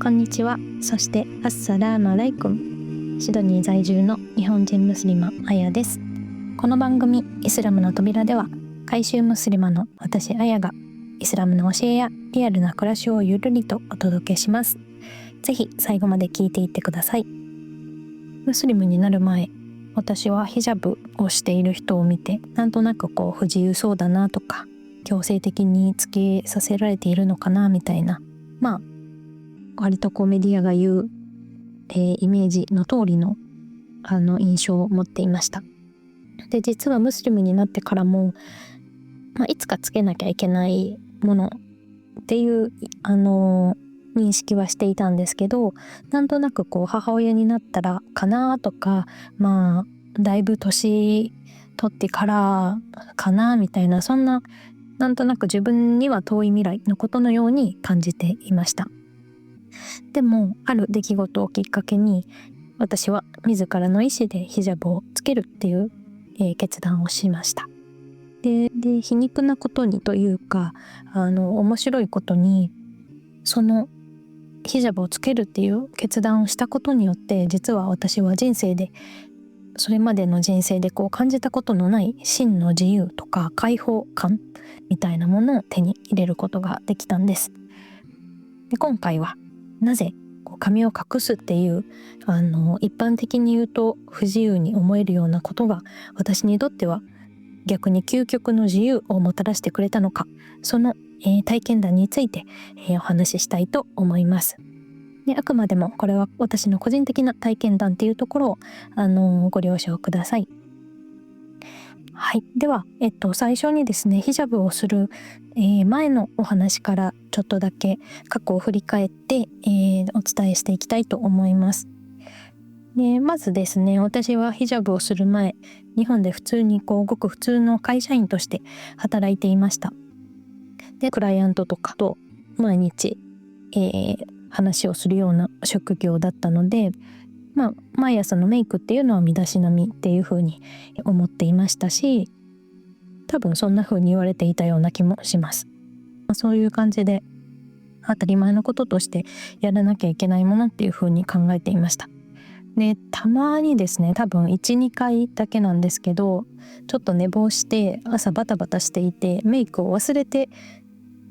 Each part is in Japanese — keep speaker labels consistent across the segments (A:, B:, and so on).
A: こんにちは。そしてアッサラームアライクム。シドニー在住の日本人ムスリマアヤです。この番組イスラムの扉では、改宗ムスリマの私アヤがイスラムの教えやリアルな暮らしをゆるりとお届けします。ぜひ最後まで聞いていってください。ムスリムになる前、私はヒジャブをしている人を見て、なんとなく不自由そうだなとか、強制的につけさせられているのかなみたいな、割とメディアが言う、イメージの通りの印象を持っていました。で、実はムスリムになってからも、いつかつけなきゃいけないものっていう認識はしていたんですけど、なんとなく母親になったらかなとか、だいぶ年取ってからかなみたいな、そんななんとなく自分には遠い未来のことのように感じていました。でもある出来事をきっかけに、私は自らの意思でヒジャブをつけるっていう、決断をしました。で皮肉なことにというか、面白いことに、そのヒジャブをつけるっていう決断をしたことによって、実は私はそれまでの人生で感じたことのない真の自由とか解放感みたいなものを手に入れることができたんです。で、今回はなぜ髪を隠すっていう一般的に言うと不自由に思えるようなことが、私にとっては逆に究極の自由をもたらしてくれたのか、その、体験談について、お話ししたいと思います。で、あくまでもこれは私の個人的な体験談っていうところを、ご了承ください。はい。では、最初にですね、ヒジャブをする、前のお話からちょっとだけ過去を振り返って、お伝えしていきたいと思います。で、まずですね、私はヒジャブをする前、日本で普通にごく普通の会社員として働いていました。で、クライアントとかと毎日、話をするような職業だったので、毎朝のメイクっていうのは身だしなみっていう風に思っていましたし、多分そんな風に言われていたような気もします。そういう感じで当たり前のこととしてやらなきゃいけないものっていう風に考えていました。で、たまにですね、多分 1,2 回だけなんですけど、ちょっと寝坊して朝バタバタしていてメイクを忘れて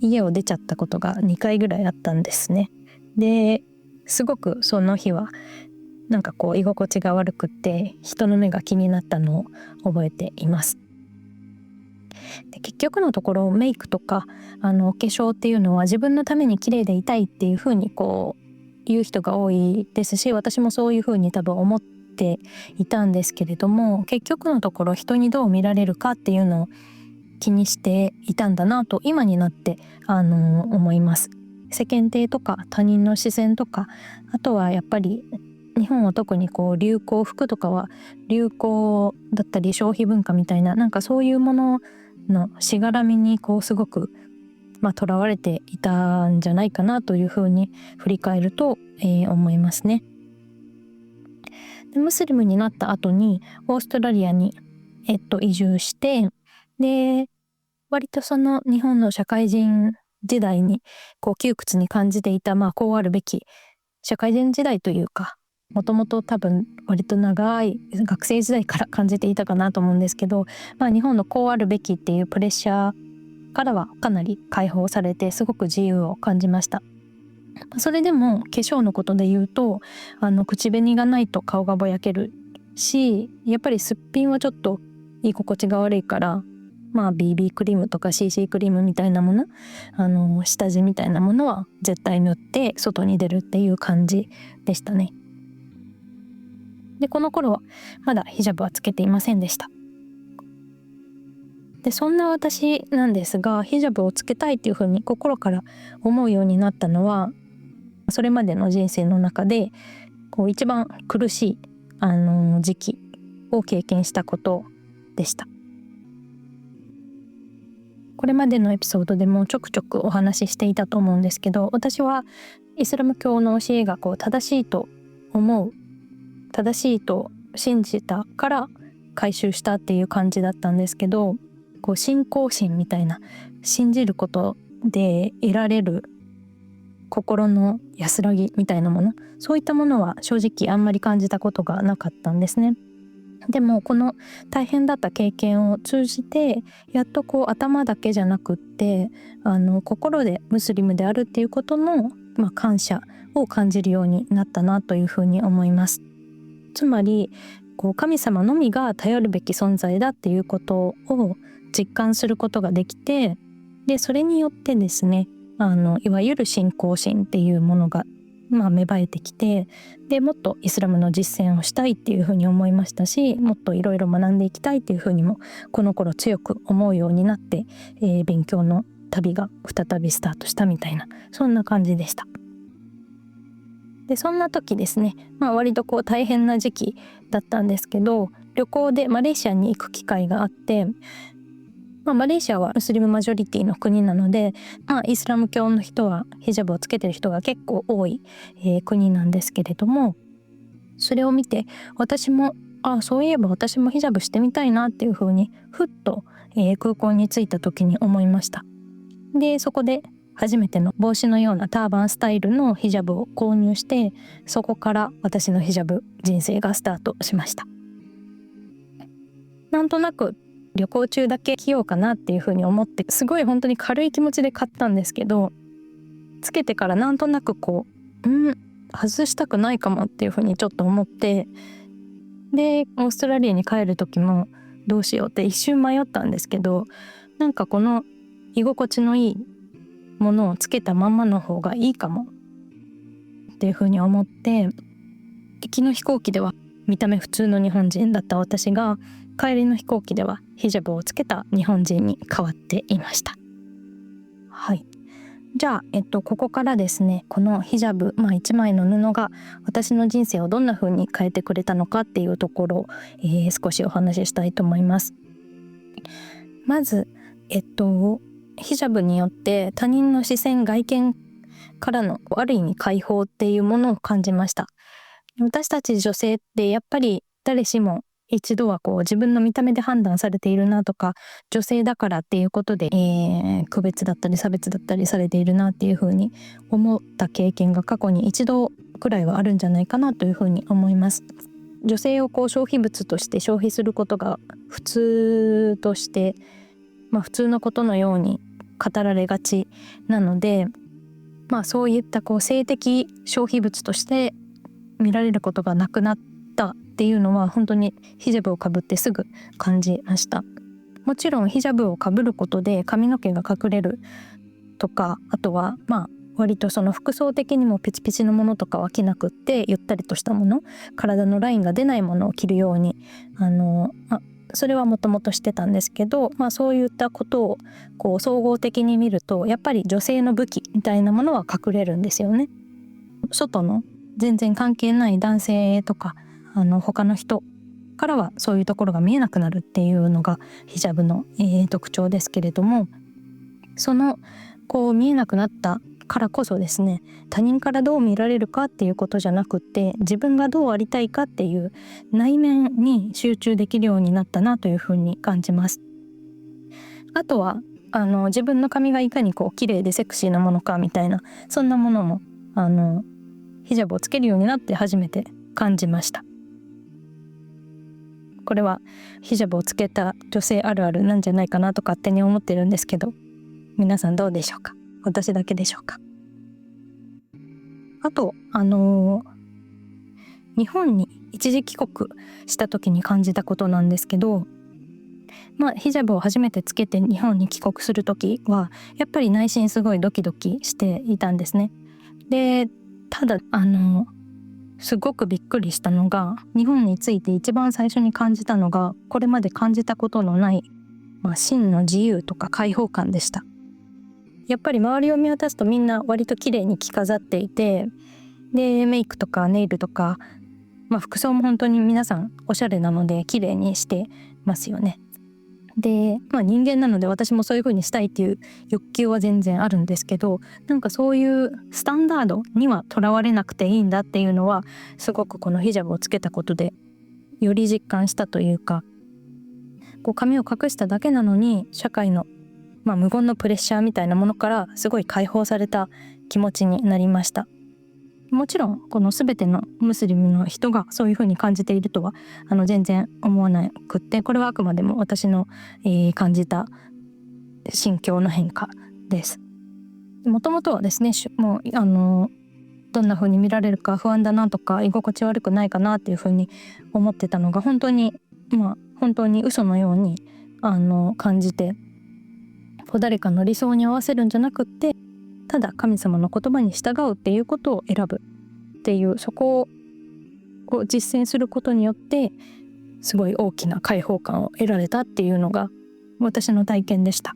A: 家を出ちゃったことが2回ぐらいあったんですね。で、すごくその日は居心地が悪くって人の目が気になったのを覚えています。で、結局のところメイクとかお化粧っていうのは自分のために綺麗でいたいっていう風に言う人が多いですし、私もそういう風に多分思っていたんですけれども、結局のところ人にどう見られるかっていうのを気にしていたんだなと今になって思います。世間体とか他人の視線とか、あとはやっぱり日本は特に流行服とかは流行だったり消費文化みたいな、そういうもののしがらみにすごく囚われていたんじゃないかなというふうに振り返ると、思いますね。で、ムスリムになった後にオーストラリアに、移住して、で、割とその日本の社会人時代に窮屈に感じていた、こうあるべき社会人時代というか、もともと多分割と長い学生時代から感じていたかなと思うんですけど、日本のこうあるべきっていうプレッシャーからはかなり解放されて、すごく自由を感じました。それでも化粧のことで言うと、口紅がないと顔がぼやけるし、やっぱりすっぴんはちょっと居心地が悪いから、BB クリームとか CC クリームみたいなもの、下地みたいなものは絶対塗って外に出るっていう感じでしたね。で、この頃はまだヒジャブはつけていませんでした。で、そんな私なんですが、ヒジャブをつけたいっていうふうに心から思うようになったのは、それまでの人生の中で一番苦しい時期を経験したことでした。これまでのエピソードでもちょくちょくお話ししていたと思うんですけど、私はイスラム教の教えが正しいと思う、正しいと信じたから改宗したっていう感じだったんですけど、信仰心みたいな、信じることで得られる心の安らぎみたいなもの、そういったものは正直あんまり感じたことがなかったんですね。でもこの大変だった経験を通じてやっと頭だけじゃなくって心でムスリムであるっていうことの、感謝を感じるようになったなというふうに思います。つまり神様のみが頼るべき存在だっていうことを実感することができて、でそれによってですねいわゆる信仰心っていうものが芽生えてきて、でもっとイスラムの実践をしたいっていうふうに思いましたし、もっといろいろ学んでいきたいっていうふうにもこの頃強く思うようになって、勉強の旅が再びスタートしたみたいな、そんな感じでした。でそんな時ですね、割と大変な時期だったんですけど、旅行でマレーシアに行く機会があって、マレーシアはムスリムマジョリティの国なので、イスラム教の人はヒジャブをつけてる人が結構多い、国なんですけれども、それを見て私もそういえば私もヒジャブしてみたいなっていうふうにふっと、空港に着いた時に思いました。でそこで初めての帽子のようなターバンスタイルのヒジャブを購入して、そこから私のヒジャブ人生がスタートしました。なんとなく旅行中だけ着ようかなっていう風に思って、すごい本当に軽い気持ちで買ったんですけど、つけてからなんとなく外したくないかもっていう風にちょっと思って、でオーストラリアに帰る時もどうしようって一瞬迷ったんですけど、なんかこの居心地のいいものをつけたまんまの方がいいかもっていう風に思って、行きの飛行機では見た目普通の日本人だった私が、帰りの飛行機ではヒジャブをつけた日本人に変わっていました。はい。じゃあ、ここからですね、このヒジャブ、一枚の布が私の人生をどんな風に変えてくれたのかっていうところを、少しお話ししたいと思います。まず、ヒジャブによって他人の視線、外見からのある意味解放っていうものを感じました。私たち女性ってやっぱり誰しも一度は自分の見た目で判断されているなとか、女性だからっていうことで、区別だったり差別だったりされているなっていうふうに思った経験が過去に一度くらいはあるんじゃないかなというふうに思います。女性を消費物として消費することが普通として、普通のことのように語られがちなので、そういった性的消費物として見られることがなくなったっていうのは本当にヒジャブをかぶってすぐ感じました。もちろんヒジャブをかぶることで髪の毛が隠れるとか、あとは割とその服装的にもピチピチのものとかは着なくって、ゆったりとしたもの、体のラインが出ないものを着るようにそれはもともとしてたんですけど、そういったことを総合的に見ると、やっぱり女性の武器みたいなものは隠れるんですよね。外の全然関係ない男性とか他の人からはそういうところが見えなくなるっていうのがヒジャブの、特徴ですけれども、その見えなくなったからこそですね、他人からどう見られるかっていうことじゃなくって、自分がどうありたいかっていう内面に集中できるようになったなというふうに感じます。あとは自分の髪がいかに綺麗でセクシーなものかみたいな、そんなものもヒジャブをつけるようになって初めて感じました。これはヒジャブをつけた女性あるあるなんじゃないかなと勝手に思ってるんですけど、皆さんどうでしょうか？私だけでしょうか？あと日本に一時帰国した時に感じたことなんですけど、ヒジャブを初めてつけて日本に帰国する時はやっぱり内心すごいドキドキしていたんですね。でただすごくびっくりしたのが、日本について一番最初に感じたのが、これまで感じたことのない、真の自由とか開放感でした。やっぱり周りを見渡すとみんな割と綺麗に着飾っていて、でメイクとかネイルとか、服装も本当に皆さんおしゃれなので綺麗にしてますよね。で人間なので私もそういう風にしたいっていう欲求は全然あるんですけど、なんかそういうスタンダードにはとらわれなくていいんだっていうのは、すごくこのヒジャブをつけたことでより実感したというか、髪を隠しただけなのに社会の無言のプレッシャーみたいなものからすごい解放された気持ちになりました。もちろんこの全てのムスリムの人がそういうふうに感じているとは全然思わなくって、これはあくまでも私の、感じた心境の変化です。もともとはですね、もうどんな風に見られるか不安だなとか居心地悪くないかなっていう風に思ってたのが本当に嘘のように感じて、誰かの理想に合わせるんじゃなくって、ただ神様の言葉に従うっていうことを選ぶっていう、そこを実践することによってすごい大きな解放感を得られたっていうのが私の体験でした。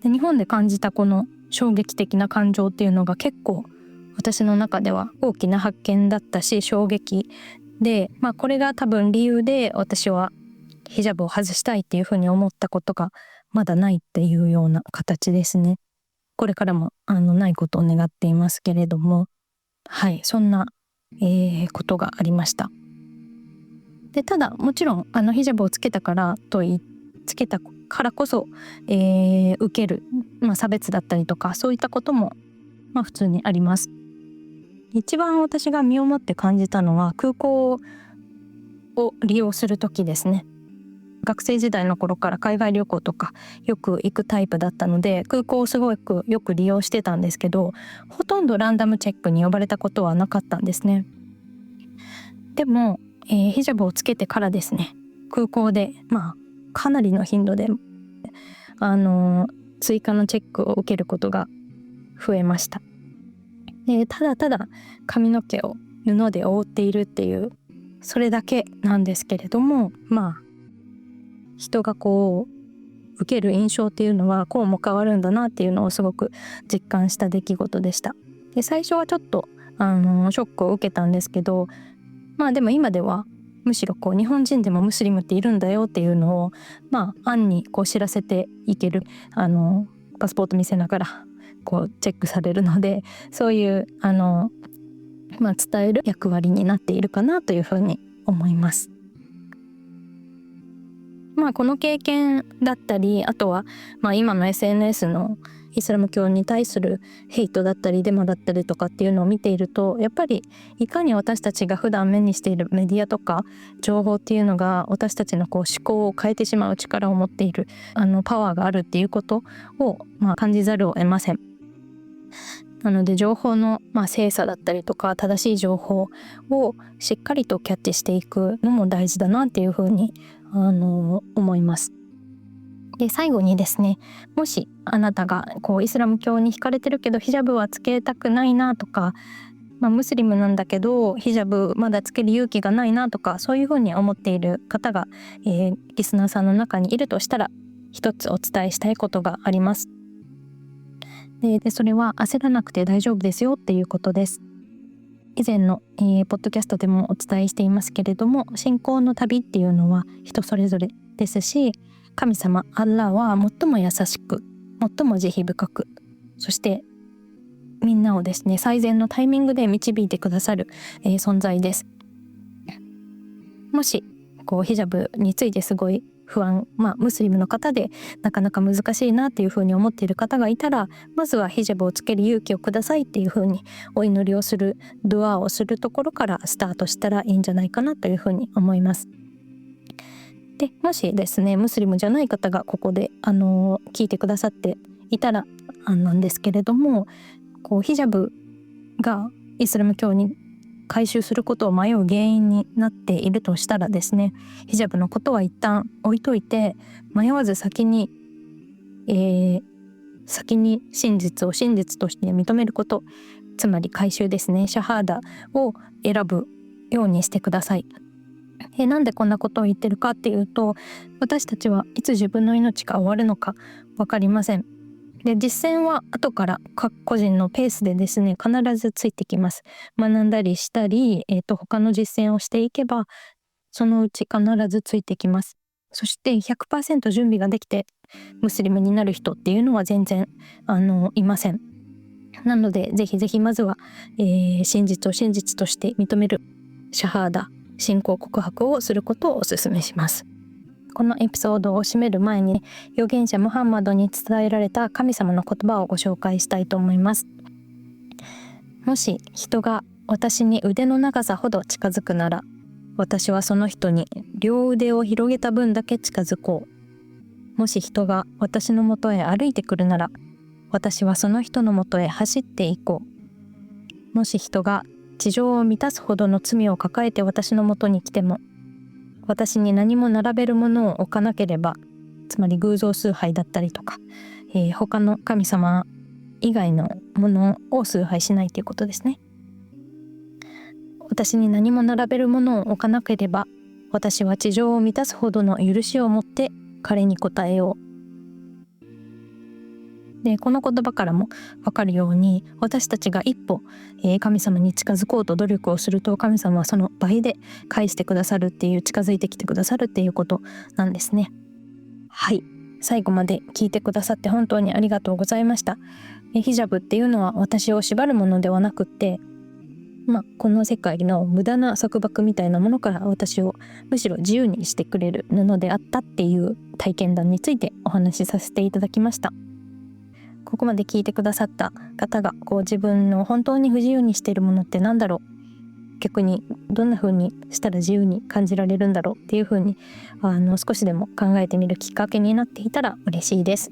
A: で、日本で感じたこの衝撃的な感情っていうのが結構私の中では大きな発見だったし衝撃で、これが多分理由で私はヒジャブを外したいっていうふうに思ったことがまだないっていうような形ですね。これからもないことを願っていますけれども、はい、そんな、ことがありました。で、ただもちろんヒジャブをつけたからこそ、受ける、差別だったりとかそういったことも普通にあります。一番私が身をもって感じたのは空港を利用する時ですね。学生時代の頃から海外旅行とかよく行くタイプだったので、空港をすごくよく利用してたんですけど、ほとんどランダムチェックに呼ばれたことはなかったんですね。でも、ヒジャブをつけてからですね、空港でかなりの頻度で追加のチェックを受けることが増えました。で、ただただ髪の毛を布で覆っているっていうそれだけなんですけれども、人が受ける印象っていうのはこうも変わるんだなっていうのをすごく実感した出来事でした。で、最初はちょっとショックを受けたんですけど、でも今ではむしろ日本人でもムスリムっているんだよっていうのを暗に知らせていける、パスポート見せながらチェックされるので、そういう伝える役割になっているかなというふうに思います。この経験だったり、あとは今の SNS のイスラム教に対するヘイトだったりデマだったりとかっていうのを見ていると、やっぱりいかに私たちが普段目にしているメディアとか情報っていうのが私たちの思考を変えてしまう力を持っているパワーがあるっていうことを感じざるを得ません。なので情報の精査だったりとか正しい情報をしっかりとキャッチしていくのも大事だなっていうふうに思います。で、最後にですね、もしあなたがイスラム教に惹かれてるけどヒジャブはつけたくないなとか、ムスリムなんだけどヒジャブまだつける勇気がないなとか、そういうふうに思っている方が、リスナーさんの中にいるとしたら、一つお伝えしたいことがあります。で、それは焦らなくて大丈夫ですよっていうことです。以前の、ポッドキャストでもお伝えしていますけれども、信仰の旅っていうのは人それぞれですし、神様アッラーは最も優しく、最も慈悲深く、そしてみんなをですね最善のタイミングで導いてくださる、存在です。もしヒジャブについてすごい不安、ムスリムの方でなかなか難しいなっていうふうに思っている方がいたら、まずはヒジャブをつける勇気をくださいっていうふうにお祈りをする、ドアをするところからスタートしたらいいんじゃないかなというふうに思います。で、もしですねムスリムじゃない方がここで聞いてくださっていたらなんですけれども、ヒジャブがイスラム教に改宗することを迷う原因になっているとしたらですね、ヒジャブのことは一旦置いといて、迷わず先に真実を真実として認めること、つまり改宗ですね、シャハーダを選ぶようにしてください。なんでこんなことを言ってるかっていうと、私たちはいつ自分の命が終わるのか分かりません。で、実践は後から各個人のペースでですね必ずついてきます。学んだりしたり、他の実践をしていけばそのうち必ずついてきます。そして 100% 準備ができてムスリムになる人っていうのは全然いません。なのでぜひぜひまずは、真実を真実として認めるシャハーダ、信仰告白をすることをお勧めします。このエピソードを締める前に預言者ムハンマドに伝えられた神様の言葉をご紹介したいと思います。もし人が私に腕の長さほど近づくなら、私はその人に両腕を広げた分だけ近づこう。もし人が私のもとへ歩いてくるなら、私はその人のもとへ走っていこう。もし人が地上を満たすほどの罪を抱えて私のもとに来ても、私に何も並べるものを置かなければ、つまり偶像崇拝だったりとか、他の神様以外のものを崇拝しないということですね。私に何も並べるものを置かなければ、私は地上を満たすほどの許しを持って彼に答えよう。で、この言葉からも分かるように、私たちが一歩、神様に近づこうと努力をすると、神様はその倍で返してくださるっていう、近づいてきてくださるっていうことなんですね。はい、最後まで聞いてくださって本当にありがとうございました。ヒジャブっていうのは私を縛るものではなくって、この世界の無駄な束縛みたいなものから私をむしろ自由にしてくれる布であったっていう体験談についてお話しさせていただきました。ここまで聞いてくださった方が自分の本当に不自由にしているものって何だろう、逆にどんな風にしたら自由に感じられるんだろうっていう風に少しでも考えてみるきっかけになっていたら嬉しいです。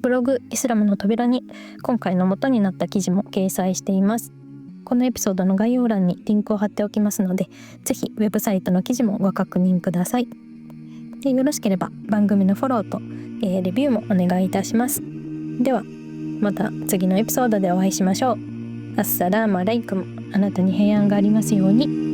A: ブログイスラムの扉に今回の元になった記事も掲載しています。このエピソードの概要欄にリンクを貼っておきますので、ぜひウェブサイトの記事もご確認ください。で、よろしければ番組のフォローと、レビューもお願いいたします。ではまた次のエピソードでお会いしましょう。アッサラームアライクム。あなたに平安がありますように。